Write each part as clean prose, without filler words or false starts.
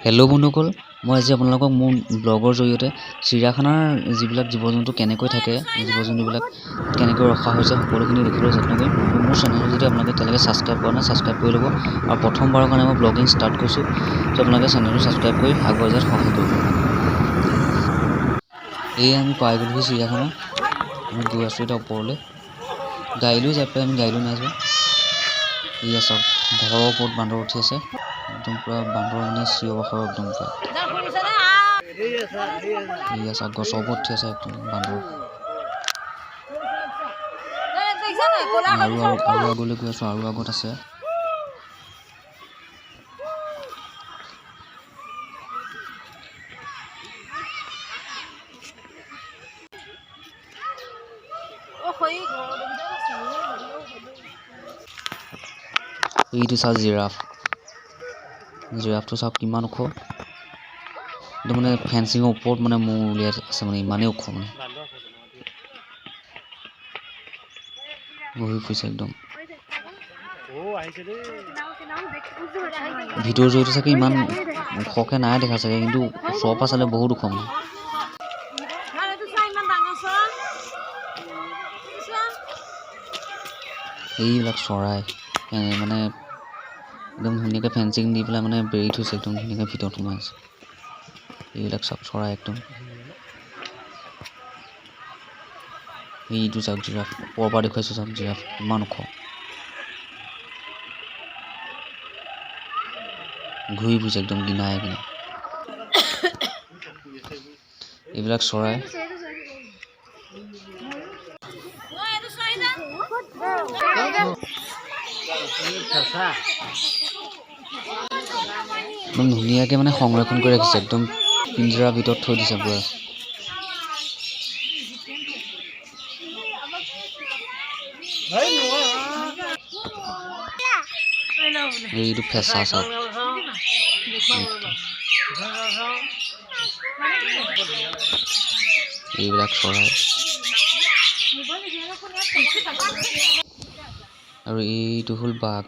Hello' বন্ধুসকল, মই আজি আপোনালোকক মোৰ ব্লগৰ জৰিয়তে চিৰিয়াখানাৰ যিবিলাক জীৱ জন্তু কেনেকৈ থাকে, জীৱ জন্তুবিলাক কেনেকৈ ৰখা হৈছে সকলোখিনি দেখিবলৈ যত্ন কৰিম। আৰু মোৰ চেনেলটো যদি আপোনালোকে এতিয়ালৈকে ছাবস্ক্ৰাইব কৰা নাই, ছাবস্ক্ৰাইব কৰি ল'ব। আৰু প্ৰথমবাৰৰ কাৰণে মই ব্লগিং ষ্টাৰ্ট কৰিছোঁ, ত' আপোনালোকে চেনেলটো ছাবস্ক্ৰাইব কৰি আগুৱাই যোৱাত সহায় কৰিব মোক। এয়ে আমি পাই গ'লোহি চিৰিয়াখানা। আমি গৈ আছোঁ এতিয়া ওপৰলৈ। গাড়ীলৈও যাই পেলাই আমি গাড়ীলৈ নাই যোৱা। এয়া চাওক, ঘৰৰ ওপৰত বান্দৰ উঠি আছে। একদম পুৰা বান্দৰ মানে চিঞৰ বাখৰ একদম পুৰা। এয়া চাওক, গছৰ ওপৰত উঠি আছে একদম বান্দৰ। আৰু আগলৈ গৈ আছোঁ, আৰু আগত আছে। এইটো চাওক জিৰাফটো চাওক কিমান ওখ। একদম মানে ফেঞ্চিঙৰ ওপৰত মানে মূৰ উলিয়াই আছে, মানে ইমানেই ওখ মানে ঘূৰি ফুৰিছে একদম। ভিডিঅ'ৰ জৰিয়তে চাগে ইমান ওখকৈ নাই দেখা চাগে, কিন্তু ওচৰৰ পৰা চালে বহুত ওখ মানে। এইবিলাক চৰাই মানে একদম ধুনীয়াকৈ ফেঞ্চিং দি পেলাই মানে বেৰি থৈছে, একদম ধুনীয়াকৈ ভিতৰত সোমাই আছে। এইবিলাক চাওক চৰাই একদম। এইটো চাওক জিৰাফ, ওপৰৰ পৰা দেখুৱাইছোঁ চাওক জিৰাফ ইমান ওখ। ঘূৰি ফুৰিছে একদম কিনাৰে কিনাৰে। এইবিলাক চৰাই একদম ধুনীয়াকৈ মানে সংৰক্ষণ কৰি ৰাখিছে, একদম পিঞ্জৰাৰ ভিতৰত থৈ দিছে পুৰা। এইটো ফেঁচা চাওক, এইবিলাক চৰাই। আৰু এইটো হ'ল বাঘ।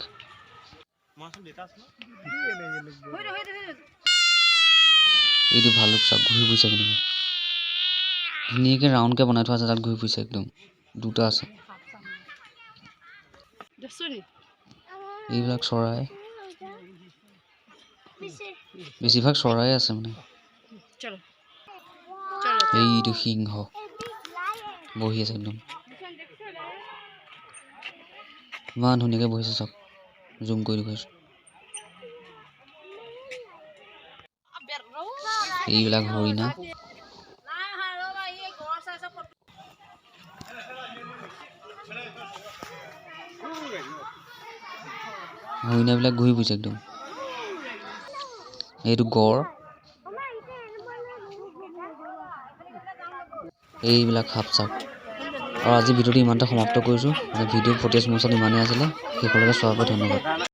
এইটো ভালুক চাওক, ঘূৰি ফুৰিছে কেনেকৈ ধুনীয়াকৈ ৰাউণ্ডকৈ বনাই থোৱা আছে, তাত ঘূৰি ফুৰিছে একদম। দুটা আছে। এইবিলাক চৰাই, বেছিভাগ চৰাই আছে মানে। এইটো সিংহ বহি আছে একদম, ইমান ধুনীয়াকৈ বহিছে চাওক, জুম কৰি দেখুৱাইছোঁ। এইবিলাক হৰিণা, হৰিণাবিলাক ঘূৰি ফুৰিছে একদম। এইটো গড়, এইবিলাক সাপ চাওক। আৰু আজি ভিডিঅ'টো ইমানতে সমাপ্ত কৰিছোঁ। ভিডিঅ' ফুটেজ মোৰ ওচৰত ইমানেই আছিলে। শেষলৈকে চোৱাৰ বাবে ধন্যবাদ।